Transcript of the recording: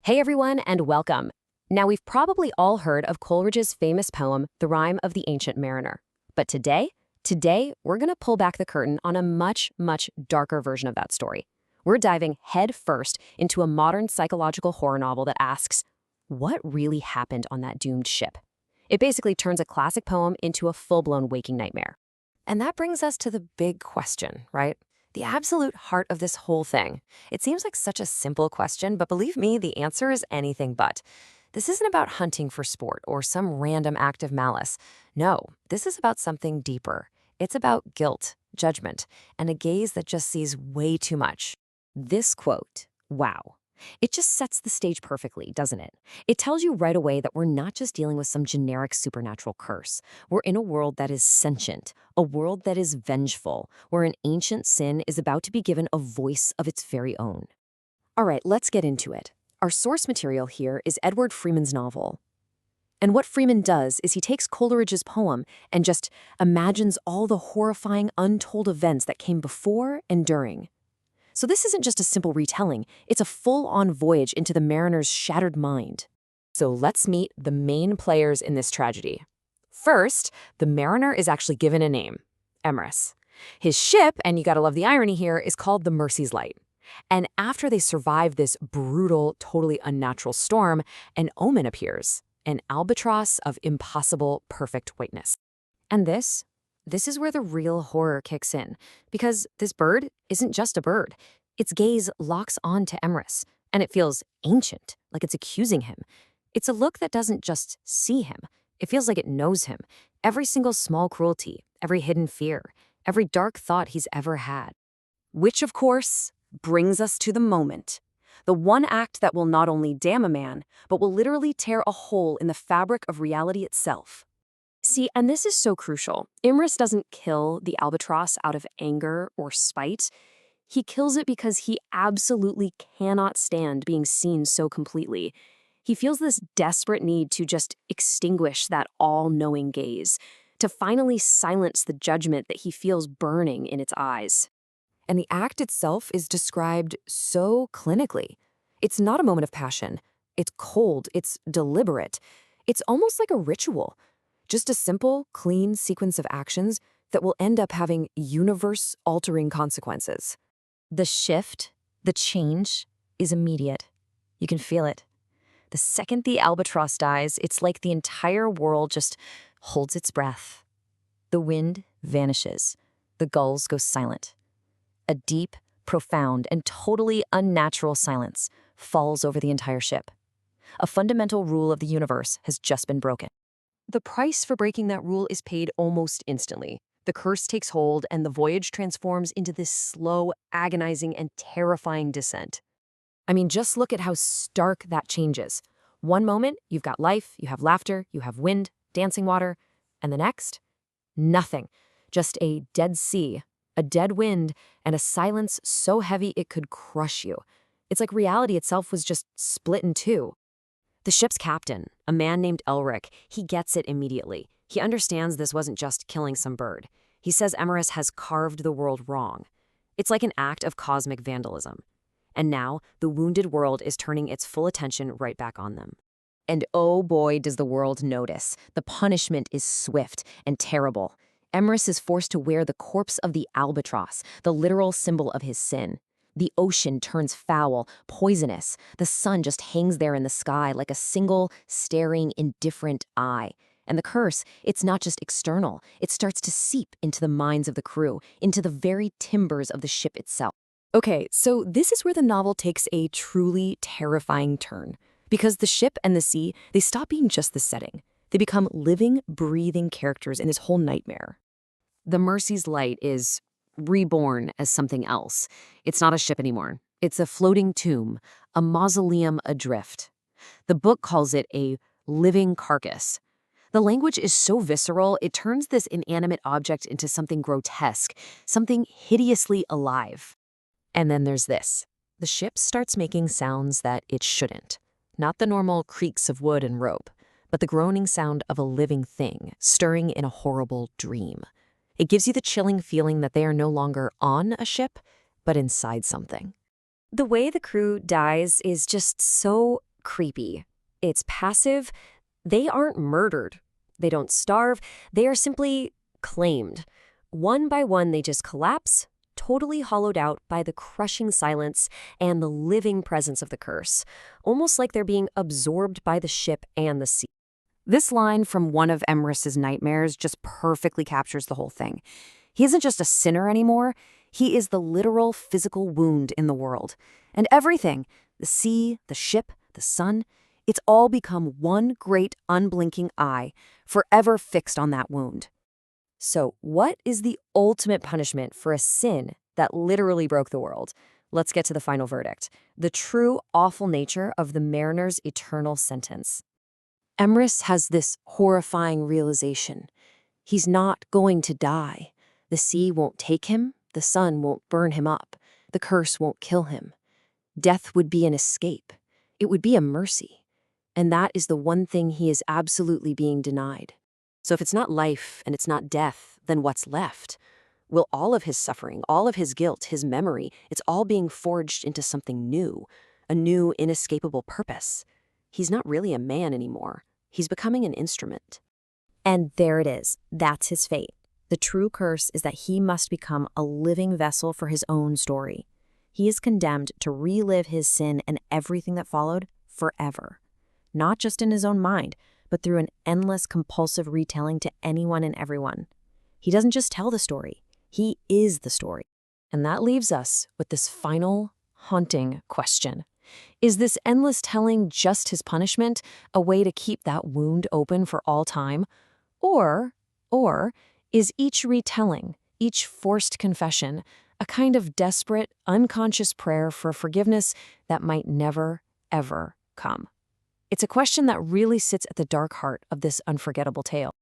Hey everyone, and welcome. Now, we've probably all heard of Coleridge's famous poem, The Rime of the Ancient Mariner. But today, we're going to pull back the curtain on a much, much darker version of that story. We're diving head first into a modern psychological horror novel that asks, what really happened on that doomed ship? It basically turns a classic poem into a full-blown waking nightmare. And that brings us to the big question, right? The absolute heart of this whole thing. It seems like such a simple question, but believe me, the answer is anything but. This isn't about hunting for sport or some random act of malice. No, this is about something deeper. It's about guilt, judgment, and a gaze that just sees way too much. This quote, wow. It just sets the stage perfectly, doesn't it? It tells you right away that we're not just dealing with some generic supernatural curse. We're in a world that is sentient, a world that is vengeful, where an ancient sin is about to be given a voice of its very own. All right, let's get into it. Our source material here is Edward Freeman's novel. And what Freeman does is he takes Coleridge's poem and just imagines all the horrifying, untold events that came before and during. So this isn't just a simple retelling, it's a full-on voyage into the mariner's shattered mind. So let's meet the main players in this tragedy. First, the mariner is actually given a name, Emrys. His ship, and you gotta love the irony here, is called the Mercy's Light. And after they survive this brutal, totally unnatural storm, an omen appears, an albatross of impossible perfect whiteness. And this is where the real horror kicks in, because this bird isn't just a bird. Its gaze locks on to Emrys, and it feels ancient, like it's accusing him. It's a look that doesn't just see him. It feels like it knows him. Every single small cruelty, every hidden fear, every dark thought he's ever had. Which, of course, brings us to the moment. The one act that will not only damn a man, but will literally tear a hole in the fabric of reality itself. See, and this is so crucial. Emrys doesn't kill the albatross out of anger or spite. He kills it because he absolutely cannot stand being seen so completely. He feels this desperate need to just extinguish that all-knowing gaze, to finally silence the judgment that he feels burning in its eyes. And the act itself is described so clinically. It's not a moment of passion. It's cold. It's deliberate. It's almost like a ritual. Just a simple, clean sequence of actions that will end up having universe-altering consequences. The shift, the change, is immediate. You can feel it. The second the albatross dies, it's like the entire world just holds its breath. The wind vanishes. The gulls go silent. A deep, profound, and totally unnatural silence falls over the entire ship. A fundamental rule of the universe has just been broken. The price for breaking that rule is paid almost instantly. The curse takes hold, and the voyage transforms into this slow, agonizing, and terrifying descent. I mean, just look at how stark that changes. One moment, you've got life, you have laughter, you have wind, dancing water, and the next, nothing. Just a dead sea, a dead wind, and a silence so heavy it could crush you. It's like reality itself was just split in two. The ship's captain, a man named Elric, he gets it immediately. He understands this wasn't just killing some bird. He says Emrys has carved the world wrong. It's like an act of cosmic vandalism. And now, the wounded world is turning its full attention right back on them. And oh boy, does the world notice. The punishment is swift and terrible. Emrys is forced to wear the corpse of the albatross, the literal symbol of his sin. The ocean turns foul, poisonous. The sun just hangs there in the sky like a single, staring, indifferent eye. And the curse, it's not just external. It starts to seep into the minds of the crew, into the very timbers of the ship itself. Okay, so this is where the novel takes a truly terrifying turn. Because the ship and the sea, they stop being just the setting. They become living, breathing characters in this whole nightmare. The Mercy's Light is reborn as something else. It's not a ship anymore. It's a floating tomb, a mausoleum adrift. The book calls it a living carcass. The language is so visceral, it turns this inanimate object into something grotesque, something hideously alive. And then there's this. The ship starts making sounds that it shouldn't. Not the normal creaks of wood and rope, but the groaning sound of a living thing stirring in a horrible dream. It gives you the chilling feeling that they are no longer on a ship, but inside something. The way the crew dies is just so creepy. It's passive. They aren't murdered. They don't starve. They are simply claimed. One by one, they just collapse, totally hollowed out by the crushing silence and the living presence of the curse, almost like they're being absorbed by the ship and the sea. This line from one of Emrys's nightmares just perfectly captures the whole thing. He isn't just a sinner anymore. He is the literal physical wound in the world. And everything, the sea, the ship, the sun, it's all become one great unblinking eye, forever fixed on that wound. So, what is the ultimate punishment for a sin that literally broke the world? Let's get to the final verdict. The true awful nature of the mariner's eternal sentence. Emrys has this horrifying realization. He's not going to die. The sea won't take him. The sun won't burn him up. The curse won't kill him. Death would be an escape. It would be a mercy. And that is the one thing he is absolutely being denied. So if it's not life and it's not death, then what's left? Will all of his suffering, all of his guilt, his memory, it's all being forged into something new, a new inescapable purpose. He's not really a man anymore. He's becoming an instrument. And there it is. That's his fate. The true curse is that he must become a living vessel for his own story. He is condemned to relive his sin and everything that followed forever. Not just in his own mind, but through an endless compulsive retelling to anyone and everyone. He doesn't just tell the story, he is the story. And that leaves us with this final, haunting question. Is this endless telling just his punishment, a way to keep that wound open for all time? Or is each retelling, each forced confession, a kind of desperate, unconscious prayer for forgiveness that might never, ever come? It's a question that really sits at the dark heart of this unforgettable tale.